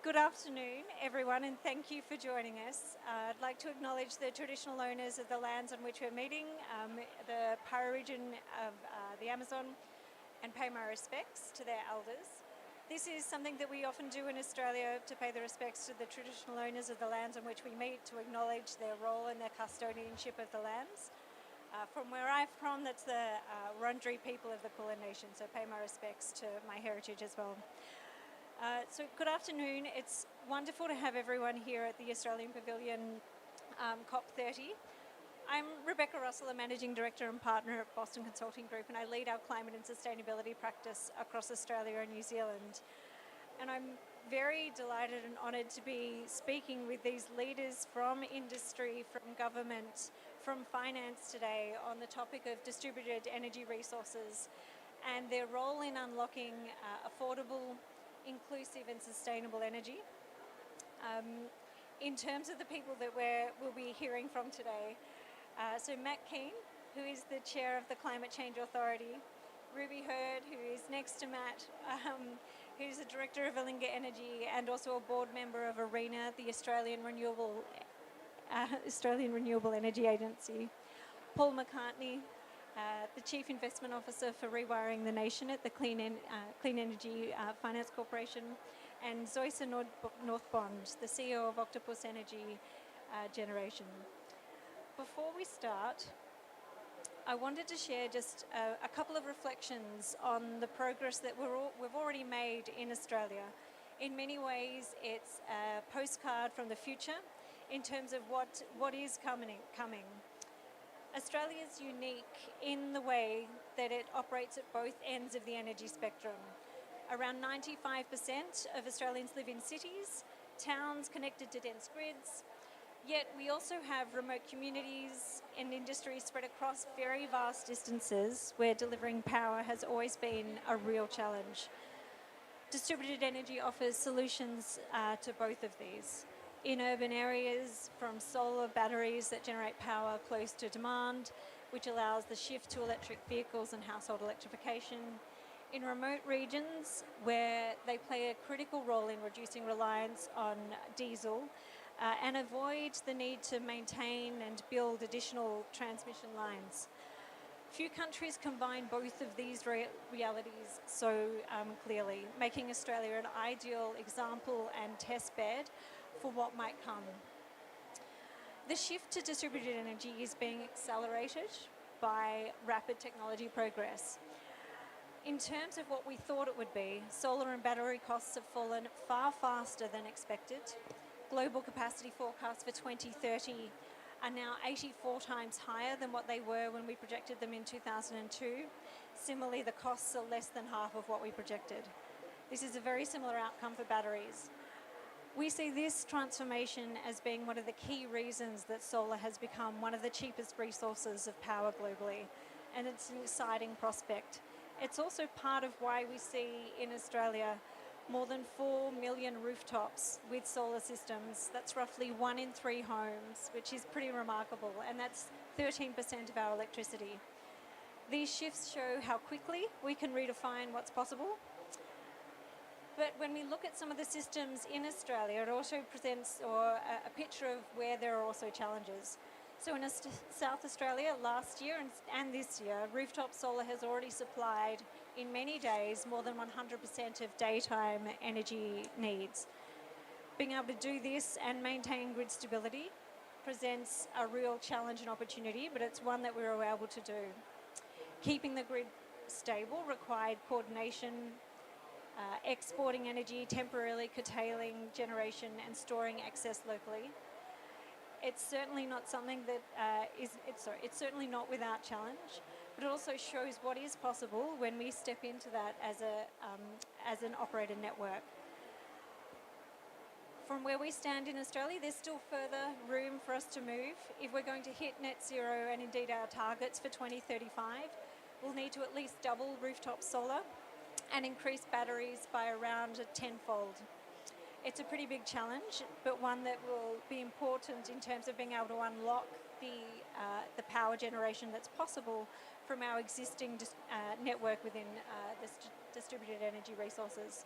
Good afternoon, everyone, and thank you for joining us. I'd like to acknowledge the traditional owners of the lands on which we're meeting, the Para region of the Amazon, and pay my respects to their elders. This is something that we often do in Australia to pay the respects to the traditional owners of the lands on which we meet, to acknowledge their role in their custodianship of the lands. From where I'm from, that's the Wurundjeri people of the Kulin Nation, so pay my respects to my heritage as well. So good afternoon. It's wonderful to have everyone here at the Australian Pavilion COP30. I'm Rebecca Russell, a Managing Director and Partner at Boston Consulting Group, and I lead our climate and sustainability practice across Australia and New Zealand. And I'm very delighted and honoured to be speaking with these leaders from industry, from government, from finance today on the topic of distributed energy resources and their role in unlocking affordable, inclusive and sustainable energy. In terms of the people that we'll be hearing from today, so Matt Keane, who is the chair of the Climate Change Authority, Ruby Hurd, who is next to Matt, who's the director of Alinga Energy and also a board member of ARENA, the Australian Renewable Energy Agency, Paul McCartney, the Chief Investment Officer for Rewiring the Nation at the Clean Energy Finance Corporation, and Zoysa Northbond, the CEO of Octopus Energy Generation. Before we start, I wanted to share just a couple of reflections on the progress that we've already made in Australia. In many ways, it's a postcard from the future in terms of what is coming. Australia is unique in the way that it operates at both ends of the energy spectrum. Around 95% of Australians live in cities, towns connected to dense grids, yet we also have remote communities and industries spread across very vast distances where delivering power has always been a real challenge. Distributed energy offers solutions to both of these. In urban areas, from solar batteries that generate power close to demand, which allows the shift to electric vehicles and household electrification. In remote regions, where they play a critical role in reducing reliance on diesel and avoid the need to maintain and build additional transmission lines. Few countries combine both of these realities so clearly, making Australia an ideal example and test bed for what might come. The shift to distributed energy is being accelerated by rapid technology progress. In terms of what we thought it would be, solar and battery costs have fallen far faster than expected. Global capacity forecasts for 2030 are now 84 times higher than what they were when we projected them in 2002. Similarly, the costs are less than half of what we projected. This is a very similar outcome for batteries. We see this transformation as being one of the key reasons that solar has become one of the cheapest resources of power globally, and it's an exciting prospect. It's also part of why we see in Australia more than 4 million rooftops with solar systems. That's roughly 1 in 3 homes, which is pretty remarkable, and that's 13% of our electricity. These shifts show how quickly we can redefine what's possible. But when we look at some of the systems in Australia, it also presents a picture of where there are also challenges. So in South Australia last year and this year, rooftop solar has already supplied in many days more than 100% of daytime energy needs. Being able to do this and maintain grid stability presents a real challenge and opportunity, but it's one that we were able to do. Keeping the grid stable required coordination, exporting energy, temporarily curtailing generation and storing excess locally. It's certainly not something that it's certainly not without challenge, but it also shows what is possible when we step into that as an operator network. From where we stand in Australia, there's still further room for us to move. If we're going to hit net zero and indeed our targets for 2035, we'll need to at least double rooftop solar and increase batteries by around a tenfold. It's a pretty big challenge, but one that will be important in terms of being able to unlock the power generation that's possible from our existing distributed energy resources.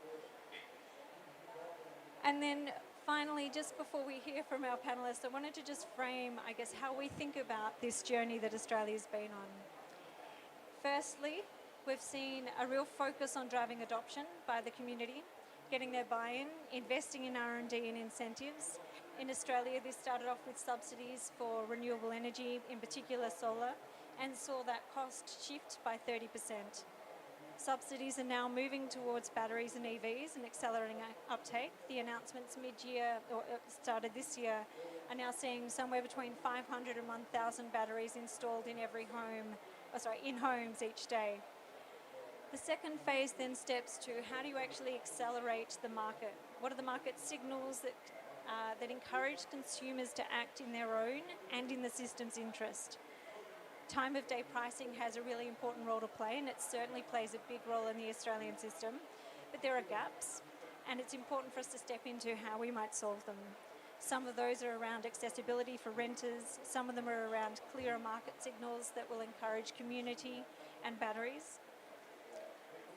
And then finally, just before we hear from our panellists, I wanted to just frame, I guess, how we think about this journey that Australia's been on. Firstly, we've seen a real focus on driving adoption by the community, getting their buy-in, investing in R&D and incentives. In Australia, this started off with subsidies for renewable energy, in particular solar, and saw that cost shift by 30%. Subsidies are now moving towards batteries and EVs and accelerating uptake. The announcements mid-year, or started this year, are now seeing somewhere between 500 and 1,000 batteries installed in every home, in homes each day. The second phase then steps to how do you actually accelerate the market? What are the market signals that encourage consumers to act in their own and in the system's interest? Time of day pricing has a really important role to play, and it certainly plays a big role in the Australian system. But there are gaps, and it's important for us to step into how we might solve them. Some of those are around accessibility for renters. Some of them are around clearer market signals that will encourage community and batteries.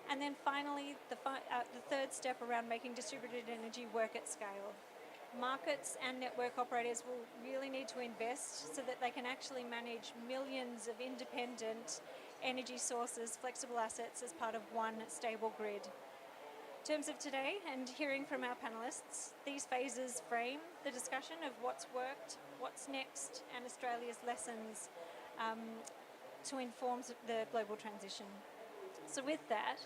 And then finally, the third step around making distributed energy work at scale. Markets and network operators will really need to invest so that they can actually manage millions of independent energy sources, flexible assets as part of one stable grid. In terms of today and hearing from our panellists, these phases frame the discussion of what's worked, what's next, and Australia's lessons to inform the global transition. So with that,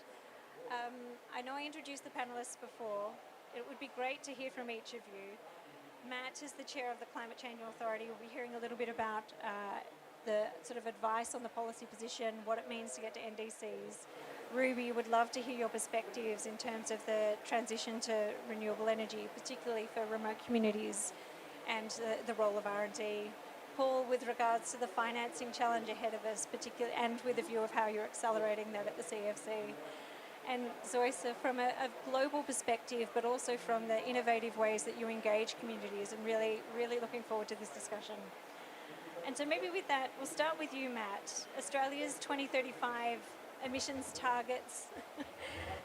I know I introduced the panellists before. It would be great to hear from each of you. Matt is the chair of the Climate Change Authority. We'll be hearing a little bit about the sort of advice on the policy position, what it means to get to NDCs. Ruby, would love to hear your perspectives in terms of the transition to renewable energy, particularly for remote communities, and the role of R&D. Paul, with regards to the financing challenge ahead of us, particularly, and with a view of how you're accelerating that at the CFC. And Zoisa, from a global perspective, but also from the innovative ways that you engage communities, and really, really looking forward to this discussion. And so maybe with that, we'll start with you, Matt. Australia's 2035 emissions targets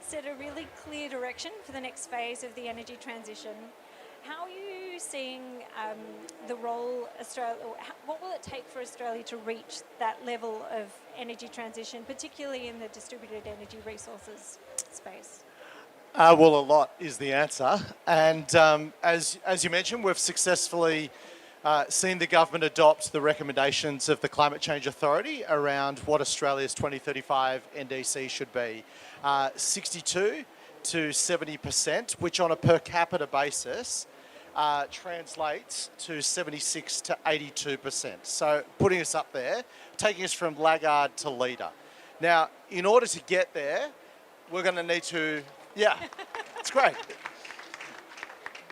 set a really clear direction for the next phase of the energy transition. How are you seeing the role what will it take for Australia to reach that level of energy transition, particularly in the distributed energy resources space? Well, a lot is the answer. And as you mentioned, we've successfully seen the government adopt the recommendations of the Climate Change Authority around what Australia's 2035 NDC should be. 62 to 70%, which on a per capita basis translates to 76 to 82%. So putting us up there, taking us from laggard to leader. Now, in order to get there, we're going to need to, it's great.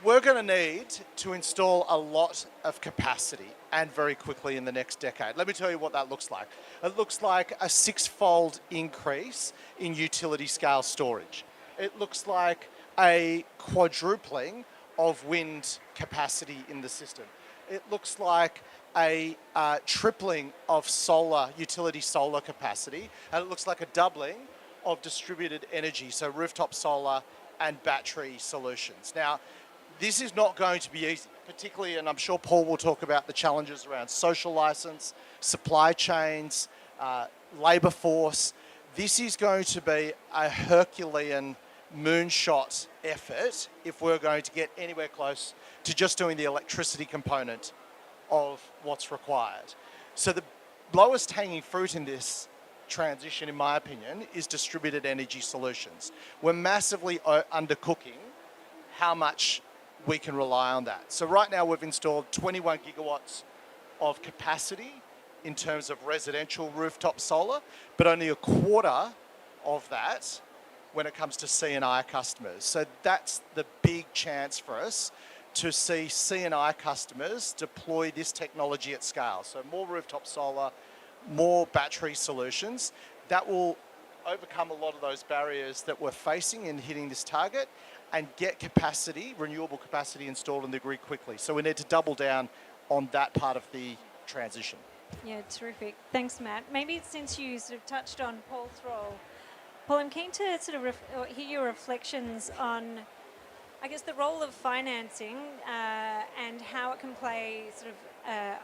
We're going to need to install a lot of capacity, and very quickly in the next decade. Let me tell you what that looks like. It looks like a 6-fold increase in utility scale storage. It looks like a quadrupling of wind capacity in the system. It looks like a tripling of utility solar capacity, and it looks like a doubling of distributed energy, so rooftop solar and battery solutions. Now, this is not going to be easy, particularly, and I'm sure Paul will talk about the challenges around social license, supply chains, labour force. This is going to be a Herculean moonshot effort if we're going to get anywhere close to just doing the electricity component of what's required. So the lowest hanging fruit in this transition, in my opinion, is distributed energy solutions. We're massively undercooking how much we can rely on that. So right now we've installed 21 gigawatts of capacity in terms of residential rooftop solar, but only a quarter of that when it comes to C&I customers. So that's the big chance for us to see C&I customers deploy this technology at scale. So more rooftop solar, more battery solutions. That will overcome a lot of those barriers that we're facing in hitting this target and get capacity, renewable capacity installed in the grid quickly. So we need to double down on that part of the transition. Yeah, terrific. Thanks, Matt. Maybe since you sort of touched on Paul's role, Paul, I'm keen to sort of hear your reflections on I guess the role of financing and how it can play sort of,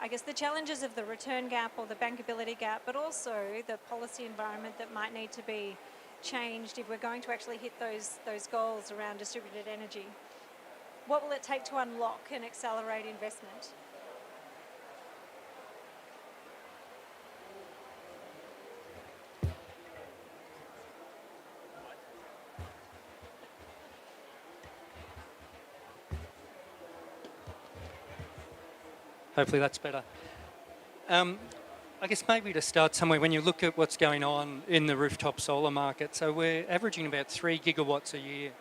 I guess, the challenges of the return gap or the bankability gap, but also the policy environment that might need to be changed if we're going to actually hit those goals around distributed energy. What will it take to unlock and accelerate investment? Hopefully that's better. I guess maybe to start somewhere, when you look at what's going on in the rooftop solar market, so we're averaging about 3 gigawatts a year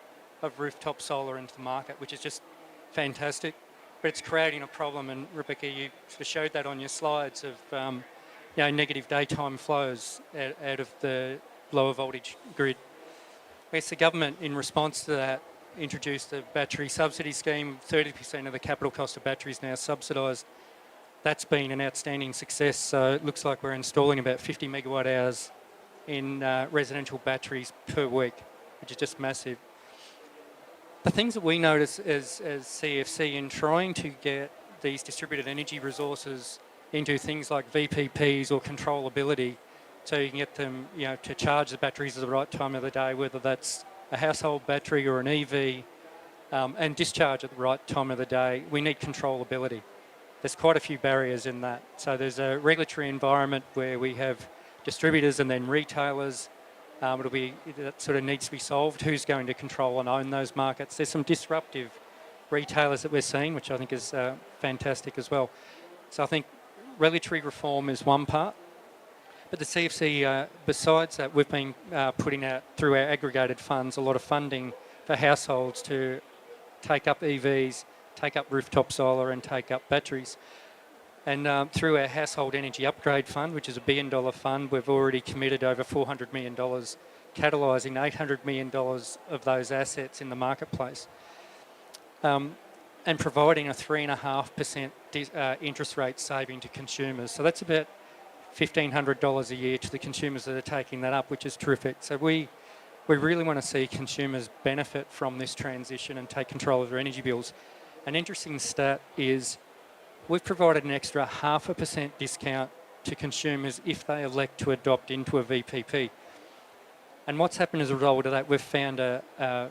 of rooftop solar into the market, which is just fantastic. But it's creating a problem, and Rebecca, you sort of showed that on your slides of negative daytime flows out of the lower voltage grid. Yes, the government, in response to that, introduced a battery subsidy scheme. 30% of the capital cost of batteries now subsidised. That's been an outstanding success. So it looks like we're installing about 50 megawatt hours in residential batteries per week, which is just massive. The things that we notice as CFC in trying to get these distributed energy resources into things like VPPs or controllability, so you can get them, to charge the batteries at the right time of the day, whether that's a household battery or an EV, and discharge at the right time of the day. We need controllability. There's quite a few barriers in that. So there's a regulatory environment where we have distributors and then retailers. That sort of needs to be solved. Who's going to control and own those markets? There's some disruptive retailers that we're seeing, which I think is fantastic as well. So I think regulatory reform is one part. But the CFC, besides that, we've been putting out through our aggregated funds a lot of funding for households to take up EVs, take up rooftop solar and take up batteries. And through our Household Energy Upgrade Fund, which is a $1 billion fund, we've already committed over $400 million, catalysing $800 million of those assets in the marketplace, and providing a 3.5% interest rate saving to consumers. So that's about $1,500 a year to the consumers that are taking that up, which is terrific. So we really want to see consumers benefit from this transition and take control of their energy bills. An interesting stat is we've provided an extra 0.5% discount to consumers if they elect to adopt into a VPP. And what's happened as a result of that, we've found a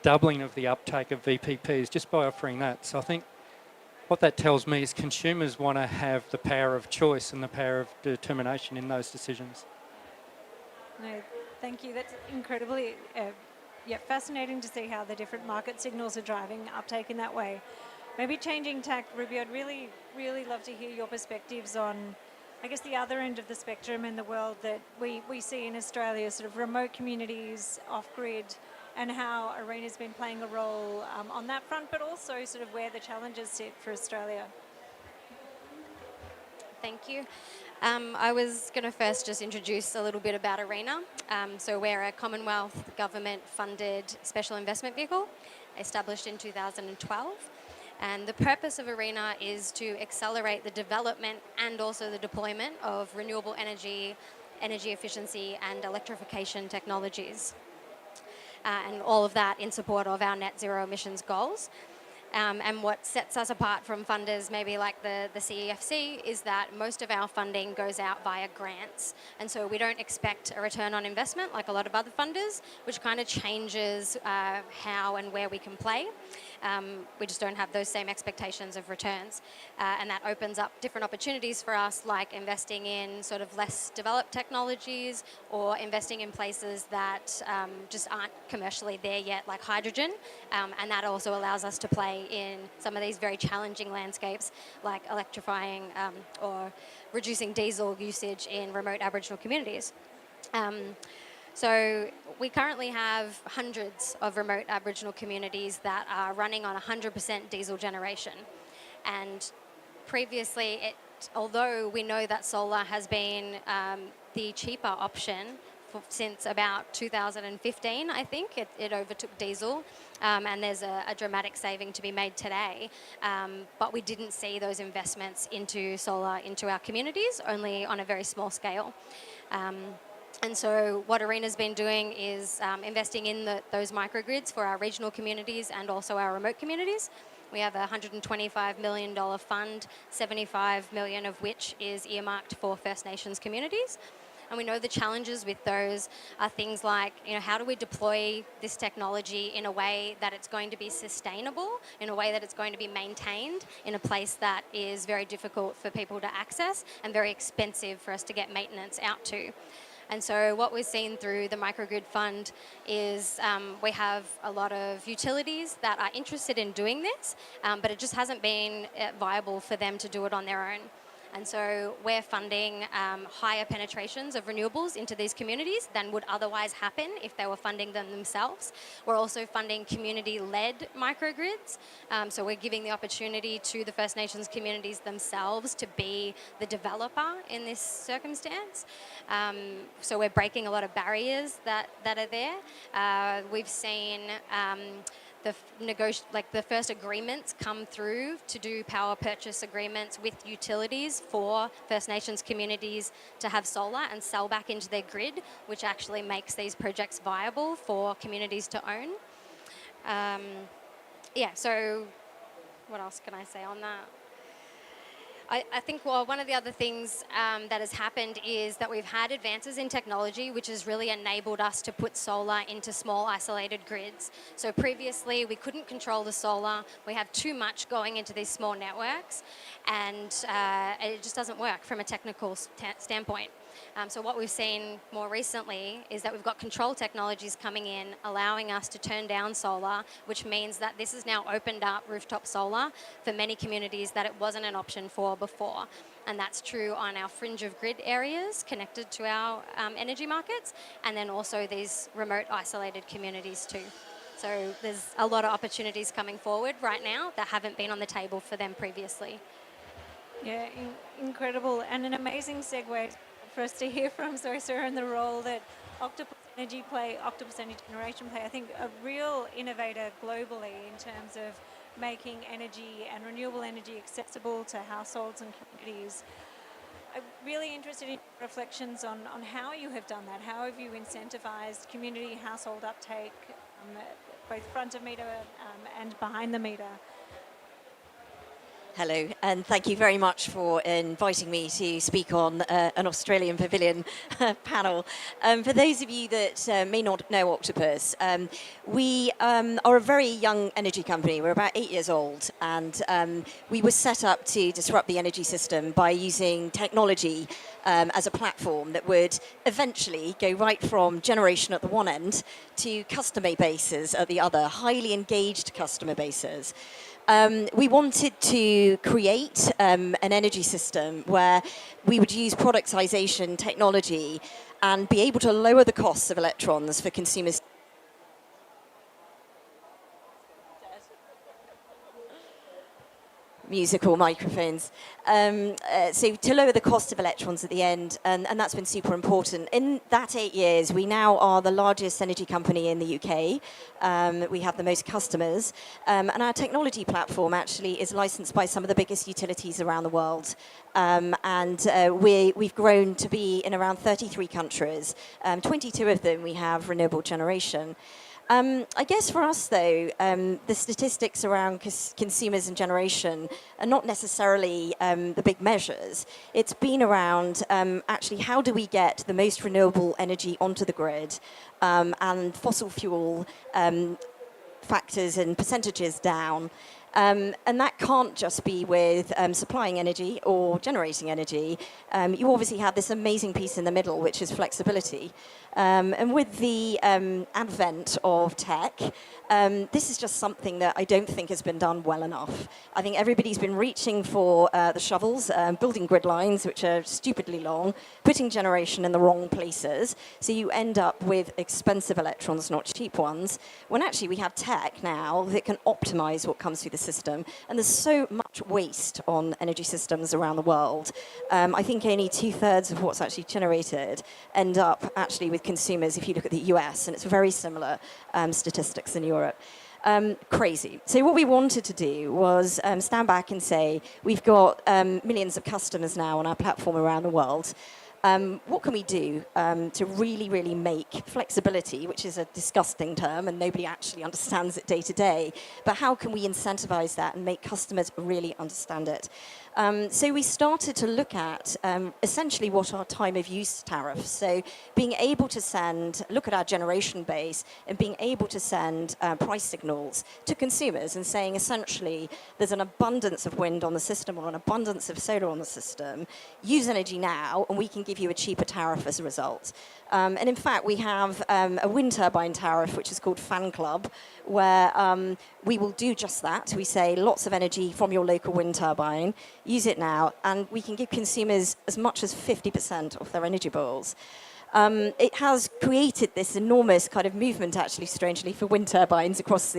doubling of the uptake of VPPs just by offering that. So I think what that tells me is consumers want to have the power of choice and the power of determination in those decisions. No, thank you. That's incredibly fascinating to see how the different market signals are driving uptake in that way. Maybe changing tack, Ruby, I'd really, really love to hear your perspectives on, I guess, the other end of the spectrum in the world that we see in Australia, sort of remote communities, off-grid, and how ARENA's been playing a role on that front, but also sort of where the challenges sit for Australia. Thank you. I was going to first just introduce a little bit about ARENA. So we're a Commonwealth government-funded special investment vehicle established in 2012. And the purpose of ARENA is to accelerate the development and also the deployment of renewable energy, energy efficiency and electrification technologies. And all of that in support of our net zero emissions goals. And what sets us apart from funders maybe like the CEFC is that most of our funding goes out via grants. And so we don't expect a return on investment like a lot of other funders, which kind of changes how and where we can play. We just don't have those same expectations of returns. And that opens up different opportunities for us, like investing in sort of less developed technologies or investing in places that just aren't commercially there yet, like hydrogen. And that also allows us to play in some of these very challenging landscapes, like electrifying or reducing diesel usage in remote Aboriginal communities. So we currently have hundreds of remote Aboriginal communities that are running on 100% diesel generation. And previously, although we know that solar has been the cheaper option since about 2015, I think, it overtook diesel. And there's a dramatic saving to be made today. But we didn't see those investments into solar into our communities, only on a very small scale. And so what ARENA's been doing is investing in those microgrids for our regional communities and also our remote communities. We have a $125 million fund, $75 million of which is earmarked for First Nations communities. And we know the challenges with those are things like, how do we deploy this technology in a way that it's going to be sustainable, in a way that it's going to be maintained in a place that is very difficult for people to access and very expensive for us to get maintenance out to. And so what we've seen through the Microgrid Fund is we have a lot of utilities that are interested in doing this, but it just hasn't been viable for them to do it on their own. And so we're funding higher penetrations of renewables into these communities than would otherwise happen if they were funding them themselves. We're also funding community-led microgrids. So we're giving the opportunity to the First Nations communities themselves to be the developer in this circumstance. So we're breaking a lot of barriers that are there. We've seen the first agreements come through to do power purchase agreements with utilities for First Nations communities to have solar and sell back into their grid, which actually makes these projects viable for communities to own. So what else can I say on that? I think one of the other things that has happened is that we've had advances in technology which has really enabled us to put solar into small isolated grids. So previously we couldn't control the solar. We have too much going into these small networks, and it just doesn't work from a technical standpoint. So what we've seen more recently is that we've got control technologies coming in, allowing us to turn down solar, which means that this has now opened up rooftop solar for many communities that it wasn't an option for before. And that's true on our fringe of grid areas connected to our energy markets, and then also these remote isolated communities too. So there's a lot of opportunities coming forward right now that haven't been on the table for them previously. Yeah, incredible, and an amazing segue for us to hear from Zoisa and the role that Octopus Energy Generation play. I think a real innovator globally in terms of making energy and renewable energy accessible to households and communities. I'm really interested in reflections on how you have done that. How have you incentivized community household uptake, both front of meter and behind the meter? Hello, and thank you very much for inviting me to speak on an Australian Pavilion panel. For those of you that may not know Octopus, we are a very young energy company. We're about 8 years old, and we were set up to disrupt the energy system by using technology as a platform that would eventually go right from generation at the one end to customer bases at the other, highly engaged customer bases. We wanted to create an energy system where we would use productization technology and be able to lower the costs of electrons for consumers. Musical microphones. So to lower the cost of electrons at the end, and that's been super important. In that 8 years, we now are the largest energy company in the UK. We have the most customers, and our technology platform actually is licensed by some of the biggest utilities around the world. We've grown to be in around 33 countries. 22 of them we have renewable generation. I guess for us, though, the statistics around consumers and generation are not necessarily the big measures. It's been around actually how do we get the most renewable energy onto the grid and fossil fuel factors and percentages down. And that can't just be with supplying energy or generating energy. You obviously have this amazing piece in the middle, which is flexibility. And with the advent of tech, this is just something that I don't think has been done well enough. I think everybody's been reaching for the shovels, building grid lines, which are stupidly long, putting generation in the wrong places. So you end up with expensive electrons, not cheap ones, when actually we have tech now that can optimize what comes through the system. And there's so much waste on energy systems around the world. I think only 2/3 of what's actually generated end up actually with consumers if you look at the US, and it's very similar statistics in Europe. Crazy. So what we wanted to do was stand back and say, we've got millions of customers now on our platform around the world. what can we do to really, really make flexibility, which is a disgusting term and nobody actually understands it day to day, but how can we incentivize that and make customers really understand it? So we started to look at essentially what our time of use tariffs. So being able to look at our generation base and being able to send price signals to consumers and saying essentially there's an abundance of wind on the system or an abundance of solar on the system. Use energy now and we can give you a cheaper tariff as a result. And in fact, we have a wind turbine tariff, which is called Fan Club, where we will do just that. We say lots of energy from your local wind turbine, use it now, and we can give consumers as much as 50% of their energy bills. It has created this enormous kind of movement, actually, strangely, for wind turbines across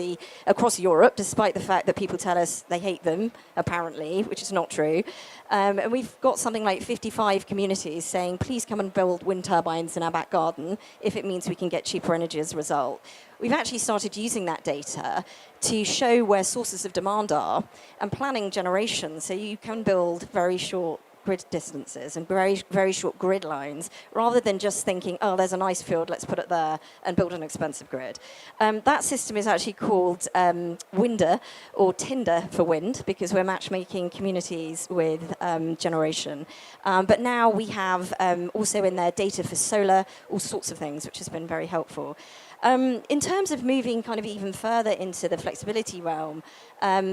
Europe, despite the fact that people tell us they hate them, apparently, which is not true. And we've got something like 55 communities saying, please come and build wind turbines in our back garden if it means we can get cheaper energy as a result. We've actually started using that data to show where sources of demand are and planning generation, so you can build very short grid distances and very, very short grid lines, rather than just thinking, oh, there's an ice field, let's put it there and build an expensive grid. That system is actually called Winder, or Tinder for wind, because we're matchmaking communities with generation. But now we have also in there data for solar, all sorts of things, which has been very helpful. In terms of moving kind of even further into the flexibility realm,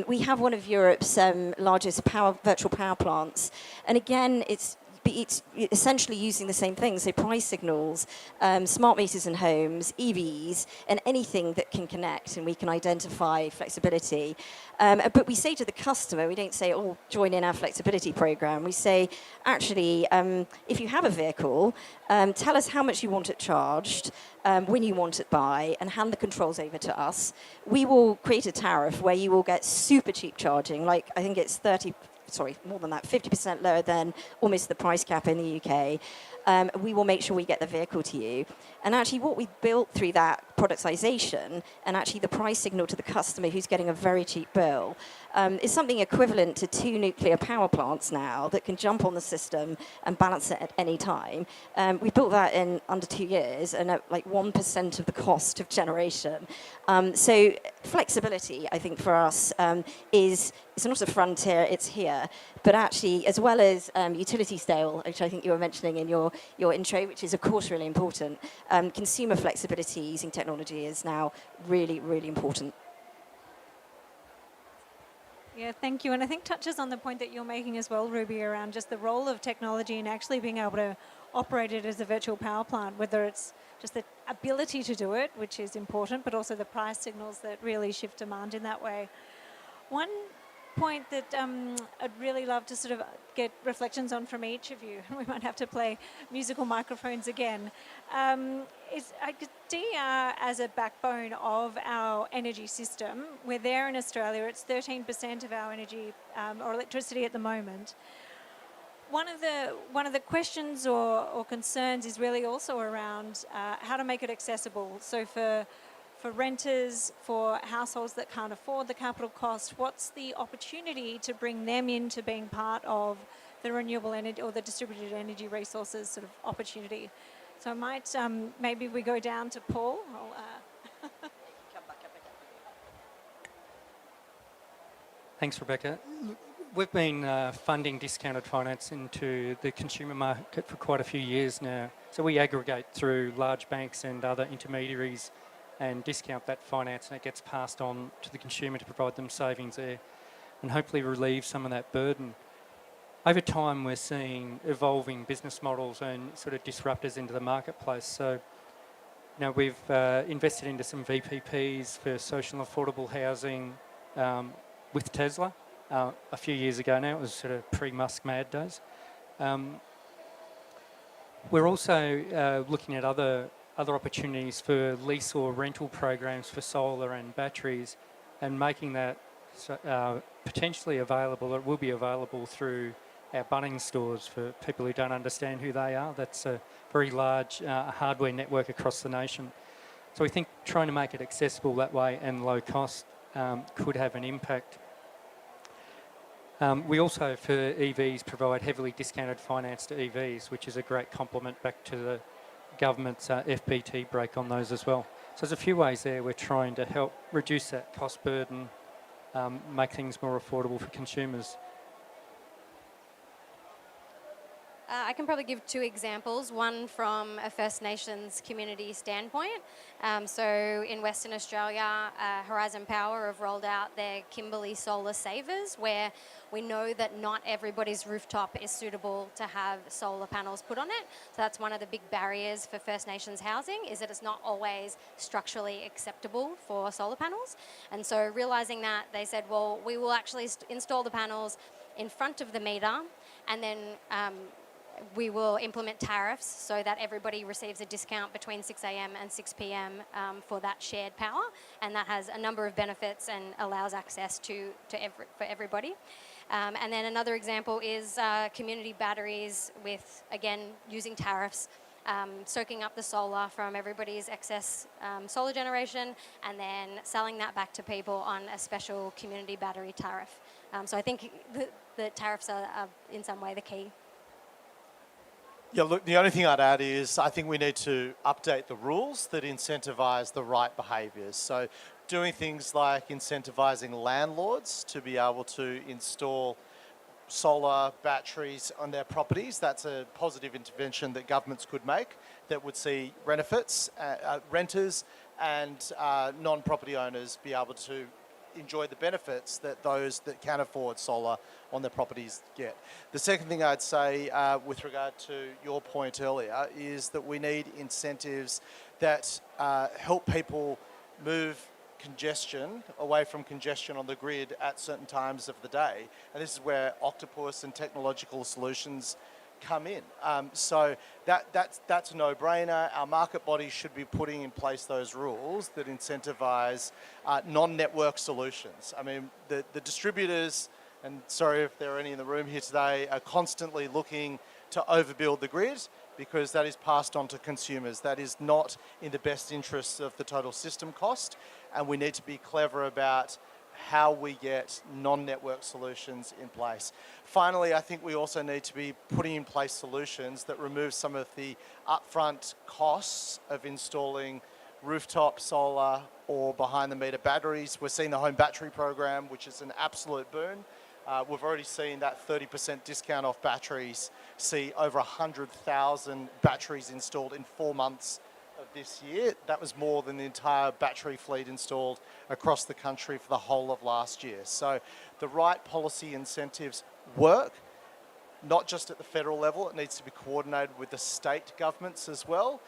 we have one of Europe's largest virtual power plants. And again, it's essentially using the same things, so price signals, smart meters in homes, EVs, and anything that can connect, and we can identify flexibility. But we say to the customer, we don't say, oh, join in our flexibility program. We say, actually, if you have a vehicle, tell us how much you want it charged, when you want it by, and hand the controls over to us. We will create a tariff where you will get super cheap charging, like I think it's more than that, 50% lower than almost the price cap in the UK. We will make sure we get the vehicle to you. And actually what we built through that productization and actually the price signal to the customer who's getting a very cheap bill is something equivalent to 2 nuclear power plants now that can jump on the system and balance it at any time. We built that in under 2 years and at like 1% of the cost of generation. So flexibility, I think, for us it's not a frontier, it's here. But actually, as well as utility scale, which I think you were mentioning in your intro, which is of course really important, consumer flexibility using technology is now really, really important. Yeah, thank you. And I think touches on the point that you're making as well, Ruby, around just the role of technology and actually being able to operate it as a virtual power plant, whether it's just the ability to do it, which is important, but also the price signals that really shift demand in that way. One point that I'd really love to sort of get reflections on from each of you, we might have to play musical microphones again, is DR as a backbone of our energy system. We're there in Australia, it's 13% of our energy or electricity at the moment. One of the questions or concerns is really also around how to make it accessible. So for renters, for households that can't afford the capital cost, what's the opportunity to bring them into being part of the renewable energy or the distributed energy resources sort of opportunity? So I might, maybe we go down to Paul. Thanks, Rebecca. We've been funding discounted finance into the consumer market for quite a few years now. So we aggregate through large banks and other intermediaries and discount that finance, and it gets passed on to the consumer to provide them savings there and hopefully relieve some of that burden. Over time, we're seeing evolving business models and sort of disruptors into the marketplace. So, we've invested into some VPPs for social and affordable housing with Tesla a few years ago now. It was sort of pre-Musk mad days. We're also looking at other opportunities for lease or rental programs for solar and batteries, and making that potentially available. It will be available through our Bunnings stores for people who don't understand who they are. That's a very large hardware network across the nation. So we think trying to make it accessible that way and low cost could have an impact. We also, for EVs, provide heavily discounted finance to EVs, which is a great complement back to the government's FBT break on those as well. So there's a few ways there we're trying to help reduce that cost burden, make things more affordable for consumers. I can probably give two examples, one from a First Nations community standpoint. So in Western Australia, Horizon Power have rolled out their Kimberley Solar Savers, where we know that not everybody's rooftop is suitable to have solar panels put on it. So that's one of the big barriers for First Nations housing, is that it's not always structurally acceptable for solar panels. And so realising that, they said, well, we will actually install the panels in front of the meter, and then we will implement tariffs so that everybody receives a discount between 6 a.m. and 6 p.m. For that shared power, and that has a number of benefits and allows access for everybody. And then another example is community batteries with, again, using tariffs, soaking up the solar from everybody's excess solar generation, and then selling that back to people on a special community battery tariff. So I think the tariffs are in some way the key. Yeah, look, the only thing I'd add is I think we need to update the rules that incentivise the right behaviours. So doing things like incentivising landlords to be able to install solar batteries on their properties, that's a positive intervention that governments could make that would see renters and non-property owners be able to enjoy the benefits that those that can afford solar on their properties get. The second thing I'd say with regard to your point earlier is that we need incentives that help people move congestion away from congestion on the grid at certain times of the day. And this is where Octopus and technological solutions come in. So that's a no-brainer. Our market bodies should be putting in place those rules that incentivise non-network solutions. I mean, the distributors, and sorry if there are any in the room here today, are constantly looking to overbuild the grid because that is passed on to consumers. That is not in the best interests of the total system cost, and we need to be clever about how we get non-network solutions in place. Finally, I think we also need to be putting in place solutions that remove some of the upfront costs of installing rooftop solar or behind-the-meter batteries. We're seeing the home battery program, which is an absolute boon. We've already seen that 30% discount off batteries see over 100,000 batteries installed in 4 months of this year. That was more than the entire battery fleet installed across the country for the whole of last year. So the right policy incentives work, not just at the federal level, it needs to be coordinated with the state governments as well.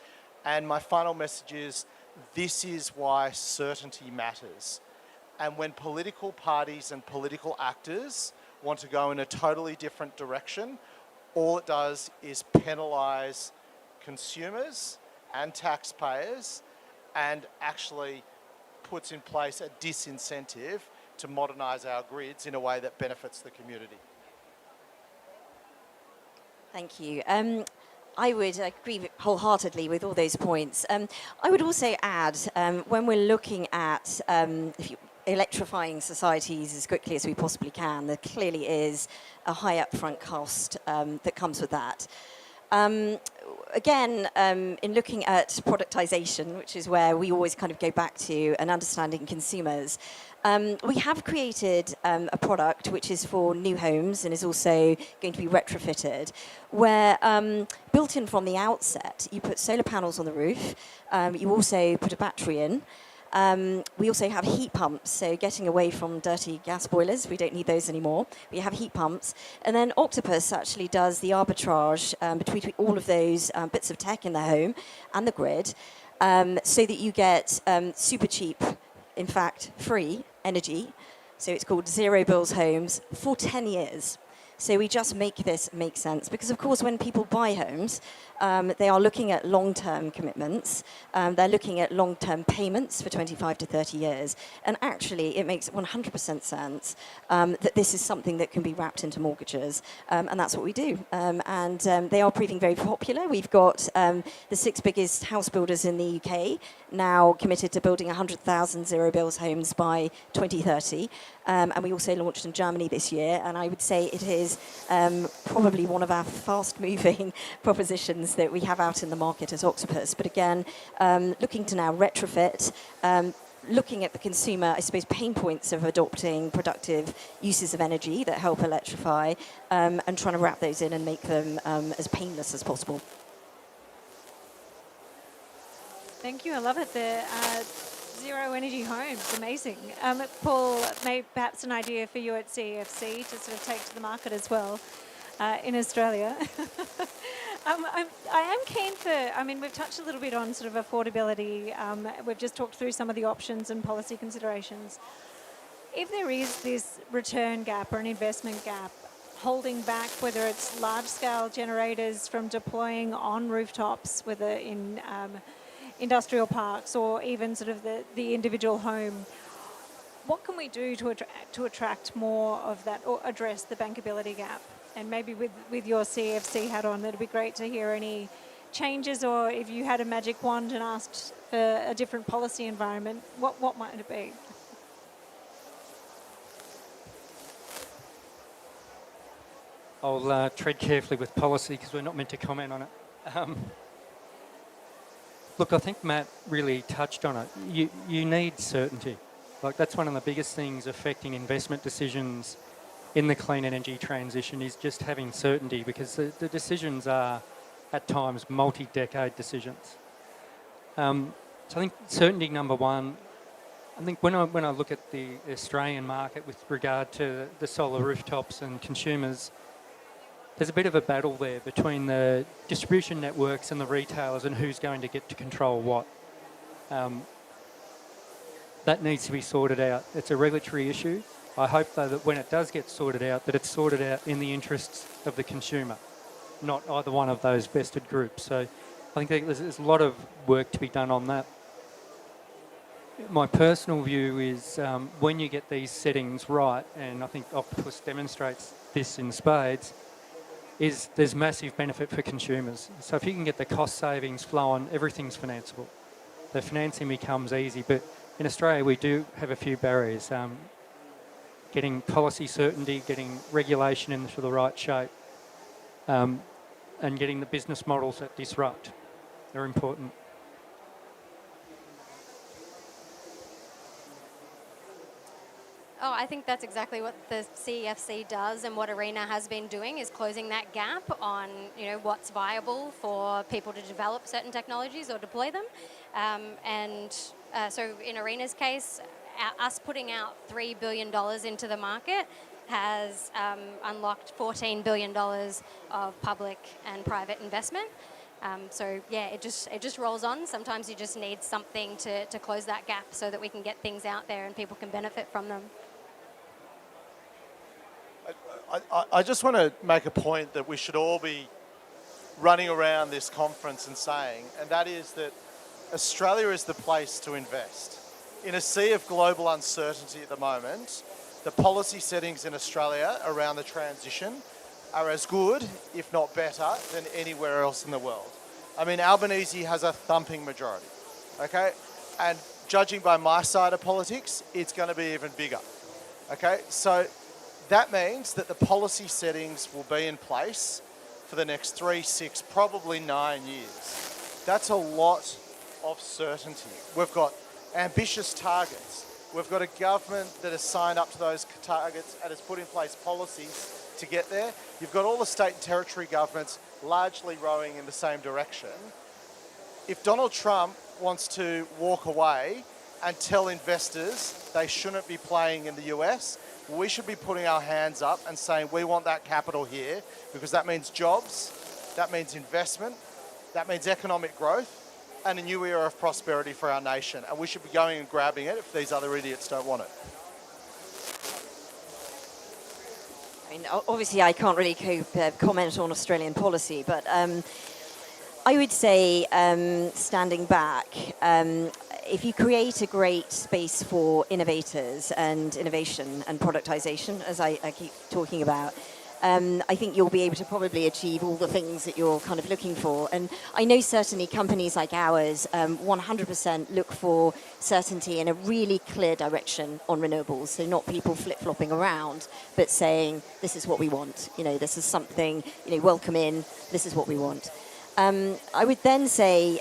And my final message is, this is why certainty matters. And when political parties and political actors want to go in a totally different direction, all it does is penalise consumers and taxpayers, and actually puts in place a disincentive to modernise our grids in a way that benefits the community. Thank you. I would agree wholeheartedly with all those points. I would also add, when we're looking at electrifying societies as quickly as we possibly can, there clearly is a high upfront cost that comes with that. Again, in looking at productization, which is where we always kind of go back to, and understanding consumers, we have created a product which is for new homes and is also going to be retrofitted, where built in from the outset, you put solar panels on the roof, you also put a battery in. We also have heat pumps, so getting away from dirty gas boilers, we don't need those anymore. We have heat pumps. And then Octopus actually does the arbitrage between all of those bits of tech in the home and the grid, so that you get super cheap, in fact, free energy. So it's called Zero Bills Homes for 10 years. So we just make this make sense because, of course, when people buy homes, they are looking at long-term commitments. They're looking at long-term payments for 25 to 30 years. And actually, it makes 100% sense that this is something that can be wrapped into mortgages. And that's what we do. And they are proving very popular. We've got the 6 biggest house builders in the UK now committed to building 100,000 zero bills homes by 2030. And we also launched in Germany this year. And I would say it is probably one of our fast-moving propositions that we have out in the market as Octopus. But again, looking to now retrofit, looking at the consumer, I suppose, pain points of adopting productive uses of energy that help electrify, and trying to wrap those in and make them as painless as possible. Thank you. I love it. The zero energy homes, amazing. Paul, perhaps an idea for you at CEFC to sort of take to the market as well in Australia. I am keen for, we've touched a little bit on sort of affordability. We've just talked through some of the options and policy considerations. If there is this return gap or an investment gap holding back, whether it's large-scale generators from deploying on rooftops, whether in industrial parks or even sort of the individual home, what can we do to attract more of that or address the bankability gap? And maybe with your CFC hat on, it'd be great to hear any changes, or if you had a magic wand and asked for a different policy environment, what might it be? I'll tread carefully with policy because we're not meant to comment on it. Look, I think Matt really touched on it. You need certainty. Like, that's one of the biggest things affecting investment decisions in the clean energy transition, is just having certainty, because the decisions are at times multi-decade decisions. So I think certainty, number one. I think when I look at the Australian market with regard to the solar rooftops and consumers, there's a bit of a battle there between the distribution networks and the retailers and who's going to get to control what. That needs to be sorted out. It's a regulatory issue. I hope, though, that when it does get sorted out, that it's sorted out in the interests of the consumer, not either one of those vested groups. So I think there's a lot of work to be done on that. My personal view is when you get these settings right, and I think Octopus demonstrates this in spades, is there's massive benefit for consumers. So if you can get the cost savings flowing, everything's financeable. The financing becomes easy, but in Australia we do have a few barriers. Getting policy certainty, getting regulation into the right shape, and getting the business models that disrupt are important. Oh, I think that's exactly what the CEFC does, and what ARENA has been doing is closing that gap on, what's viable for people to develop certain technologies or deploy them. So in ARENA's case, us putting out $3 billion into the market has unlocked $14 billion of public and private investment. It just rolls on. Sometimes you just need something to close that gap so that we can get things out there and people can benefit from them. I just want to make a point that we should all be running around this conference and saying, and that is that Australia is the place to invest. In a sea of global uncertainty at the moment, the policy settings in Australia around the transition are as good, if not better, than anywhere else in the world. I mean, Albanese has a thumping majority, okay? And judging by my side of politics, it's going to be even bigger, okay? So that means that the policy settings will be in place for the next 3, 6, probably 9 years. That's a lot of certainty. We've got ambitious targets. We've got a government that has signed up to those targets and has put in place policies to get there. You've got all the state and territory governments largely rowing in the same direction. If Donald Trump wants to walk away and tell investors they shouldn't be playing in the US, we should be putting our hands up and saying we want that capital here, because that means jobs, that means investment, that means economic growth, and a new era of prosperity for our nation. And we should be going and grabbing it if these other idiots don't want it. mean, obviously, I can't really comment on Australian policy, but I would say, standing back, if you create a great space for innovators and innovation and productization, as I keep talking about, I think you'll be able to probably achieve all the things that you're kind of looking for. And I know certainly companies like ours 100% look for certainty and a really clear direction on renewables. So not people flip-flopping around, but saying, this is what we want. This is something, welcome in, this is what we want. I would then say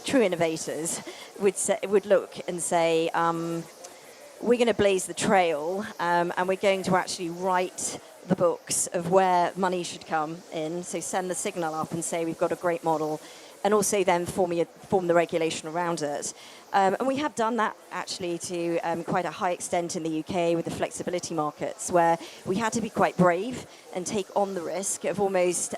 true innovators would look and say, we're going to blaze the trail, and we're going to actually write the books of where money should come in. So send the signal up and say we've got a great model, and also then form the regulation around it. And we have done that actually to quite a high extent in the UK with the flexibility markets, where we had to be quite brave and take on the risk of almost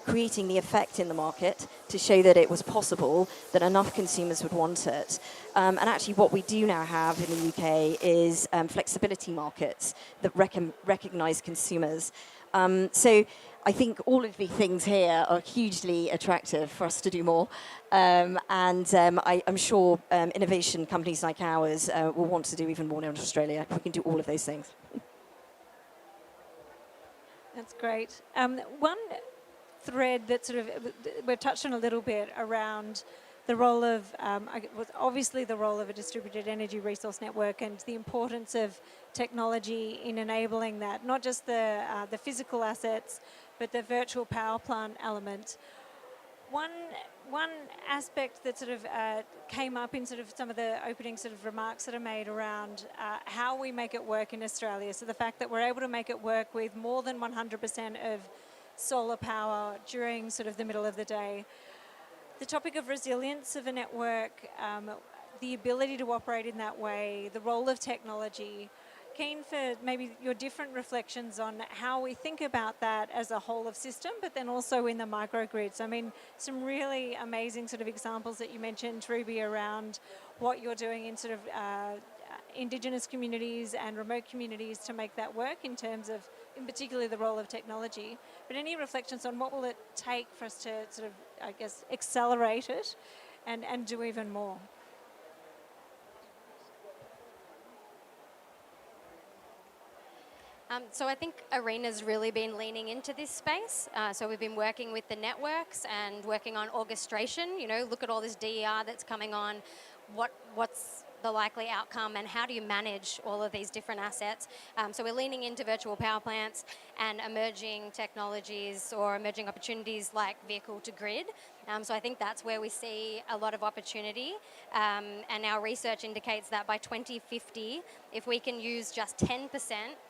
creating the effect in the market to show that it was possible, that enough consumers would want it. And actually what we do now have in the UK is flexibility markets that recognise consumers. So I think all of the things here are hugely attractive for us to do more. And I'm sure innovation companies like ours will want to do even more in Australia. We can do all of those things. That's great. One thread that sort of we've touched on a little bit around the role of, obviously the role of a distributed energy resource network and the importance of technology in enabling that, not just the physical assets, but the virtual power plant element. One aspect that sort of came up in sort of some of the opening sort of remarks that are made around how we make it work in Australia. So the fact that we're able to make it work with more than 100% of solar power during sort of the middle of the day. The topic of resilience of a network, the ability to operate in that way, the role of technology. Keen for maybe your different reflections on how we think about that as a whole of system, but then also in the microgrids. I mean, some really amazing sort of examples that you mentioned, Ruby, around what you're doing in sort of Indigenous communities and remote communities to make that work in terms of, in particular, the role of technology. But any reflections on what will it take for us to sort of, I guess, accelerate it and do even more? So I think ARENA's really been leaning into this space. So we've been working with the networks and working on orchestration. Look at all this DER that's coming on. What's the likely outcome and how do you manage all of these different assets? So we're leaning into virtual power plants and emerging technologies or emerging opportunities like vehicle to grid. So I think that's where we see a lot of opportunity. And our research indicates that by 2050, if we can use just 10%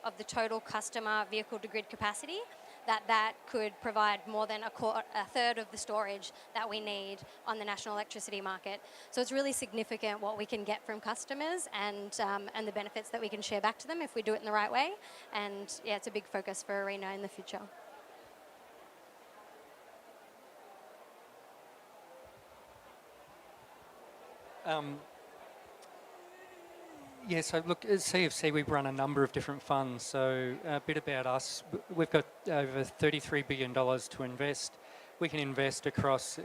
of the total customer vehicle to grid capacity, that could provide more than a third of the storage that we need on the national electricity market. So it's really significant what we can get from customers and the benefits that we can share back to them if we do it in the right way. And yeah, it's a big focus for ARENA in the future. Yeah, so look, at CFC we run a number of different funds. So a bit about us. We've got over $33 billion to invest. We can invest across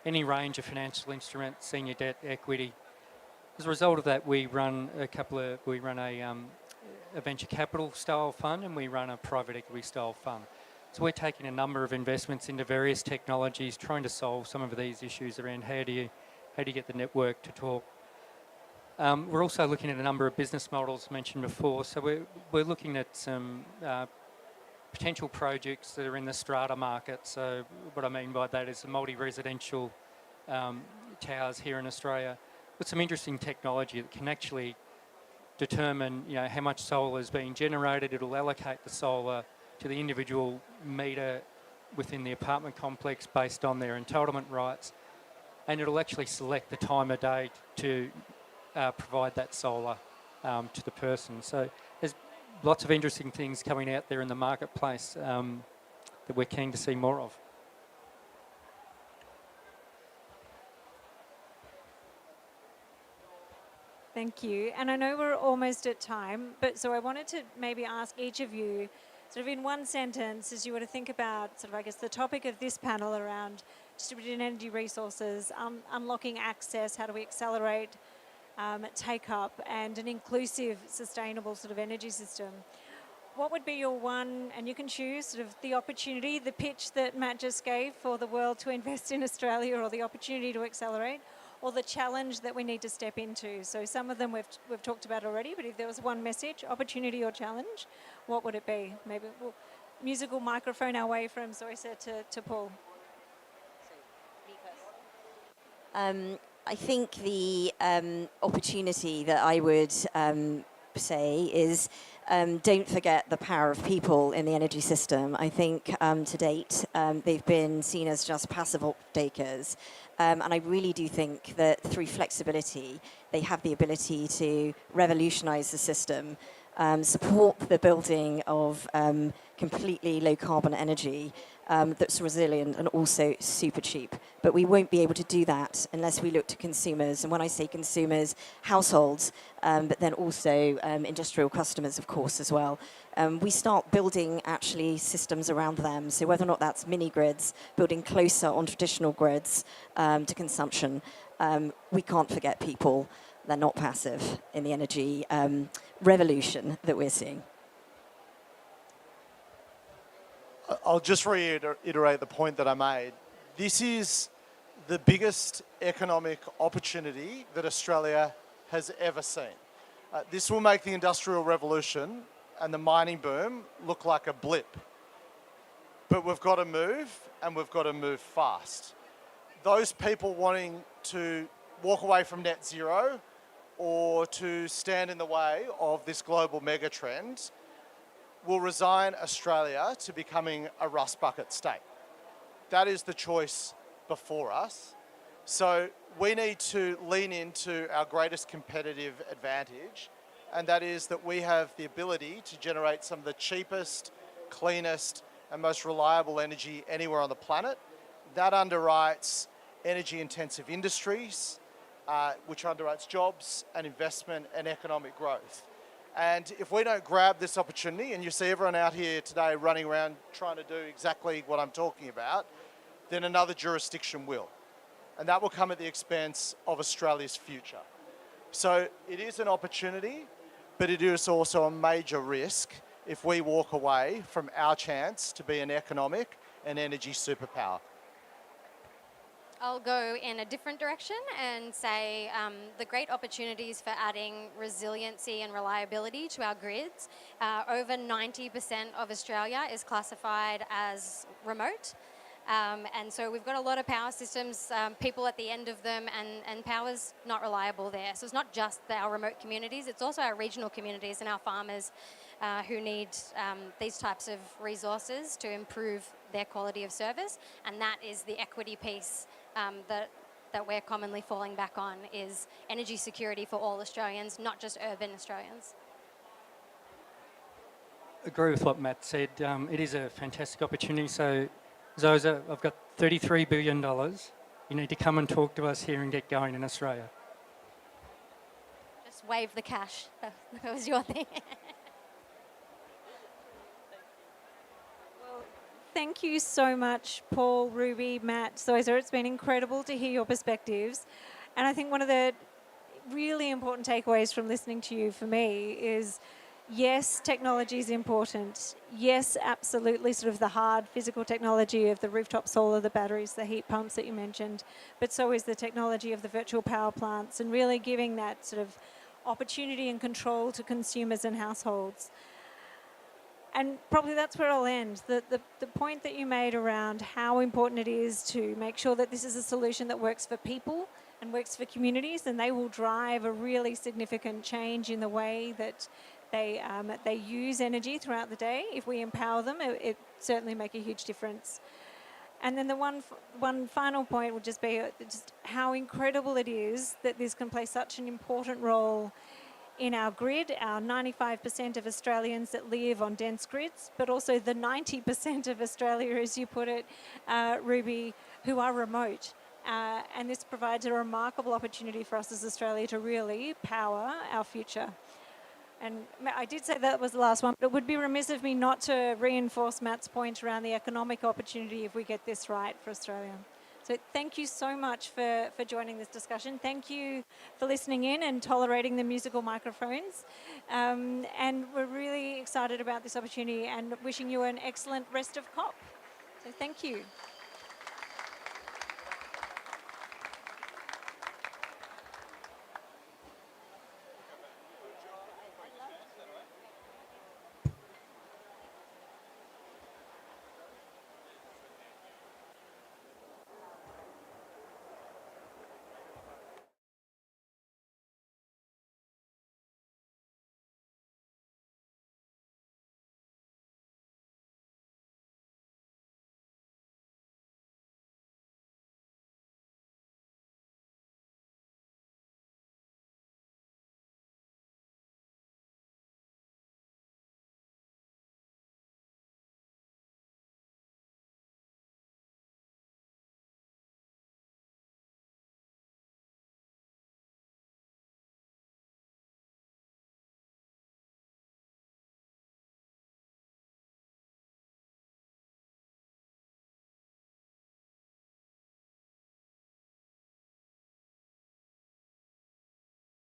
any range of financial instruments, senior debt, equity. As a result of that, we run a venture capital style fund and we run a private equity style fund. So we're taking a number of investments into various technologies, trying to solve some of these issues around how do you get the network to talk. We're also looking at a number of business models mentioned before. So we're looking at some potential projects that are in the strata market. So what I mean by that is the multi-residential towers here in Australia with some interesting technology that can actually determine how much solar is being generated. It'll allocate the solar to the individual meter within the apartment complex based on their entitlement rights. And it'll actually select the time of day to provide that solar to the person. So there's lots of interesting things coming out there in the marketplace that we're keen to see more of. Thank you. And I know we're almost at time, but so I wanted to maybe ask each of you sort of in one sentence, as you were to think about sort of, I guess, the topic of this panel around distributed energy resources, unlocking access, how do we accelerate take up, and an inclusive, sustainable sort of energy system. What would be your one, and you can choose sort of the opportunity, the pitch that Matt just gave for the world to invest in Australia, or the opportunity to accelerate, or the challenge that we need to step into? So some of them we've talked about already, but if there was one message, opportunity or challenge, what would it be? Maybe we'll musical microphone our way from Zoisa to Paul. I think the opportunity that I would say is don't forget the power of people in the energy system. I think to date they've been seen as just passive off-takers. And I really do think that through flexibility, they have the ability to revolutionize the system, support the building of completely low carbon energy that's resilient and also super cheap. But we won't be able to do that unless we look to consumers. And when I say consumers, households, but then also industrial customers, of course, as well. We start building actually systems around them. So whether or not that's mini grids, building closer on traditional grids to consumption, we can't forget people. They're not passive in the energy revolution that we're seeing. I'll just reiterate the point that I made. This is the biggest economic opportunity that Australia has ever seen. This will make the Industrial Revolution and the mining boom look like a blip. But we've got to move, and we've got to move fast. Those people wanting to walk away from net zero or to stand in the way of this global megatrend will resign Australia to becoming a rust bucket state. That is the choice before us. So we need to lean into our greatest competitive advantage, and that is that we have the ability to generate some of the cheapest, cleanest, and most reliable energy anywhere on the planet. That underwrites energy-intensive industries, which underwrites jobs and investment and economic growth. And if we don't grab this opportunity, and you see everyone out here today running around trying to do exactly what I'm talking about, then another jurisdiction will. And that will come at the expense of Australia's future. So it is an opportunity, but it is also a major risk if we walk away from our chance to be an economic and energy superpower. I'll go in a different direction and say the great opportunities for adding resiliency and reliability to our grids. Over 90% of Australia is classified as remote. And so we've got a lot of power systems, people at the end of them, and power's not reliable there. So it's not just our remote communities, it's also our regional communities and our farmers who need these types of resources to improve their quality of service. And that is the equity piece that we're commonly falling back on, is energy security for all Australians, not just urban Australians. Agree with what Matt said. It is a fantastic opportunity. So, Zosa, I've got $33 billion. You need to come and talk to us here and get going in Australia. Just wave the cash. That was your thing. Thank you so much, Paul, Ruby, Matt, Zoisa. It's been incredible to hear your perspectives. And I think one of the really important takeaways from listening to you for me is, yes, technology is important. Yes, absolutely, sort of the hard physical technology of the rooftop solar, the batteries, the heat pumps that you mentioned, but so is the technology of the virtual power plants, and really giving that sort of opportunity and control to consumers and households. And probably that's where I'll end. The point that you made around how important it is to make sure that this is a solution that works for people and works for communities, and they will drive a really significant change in the way that they use energy throughout the day. If we empower them, it certainly make a huge difference. And then the one final point would just be just how incredible it is that this can play such an important role in our grid, our 95% of Australians that live on dense grids, but also the 90% of Australia, as you put it, Ruby, who are remote. And this provides a remarkable opportunity for us as Australia to really power our future. And I did say that was the last one, but it would be remiss of me not to reinforce Matt's point around the economic opportunity if we get this right for Australia. So thank you so much for joining this discussion. Thank you for listening in and tolerating the musical microphones. And we're really excited about this opportunity and wishing you an excellent rest of COP. So thank you.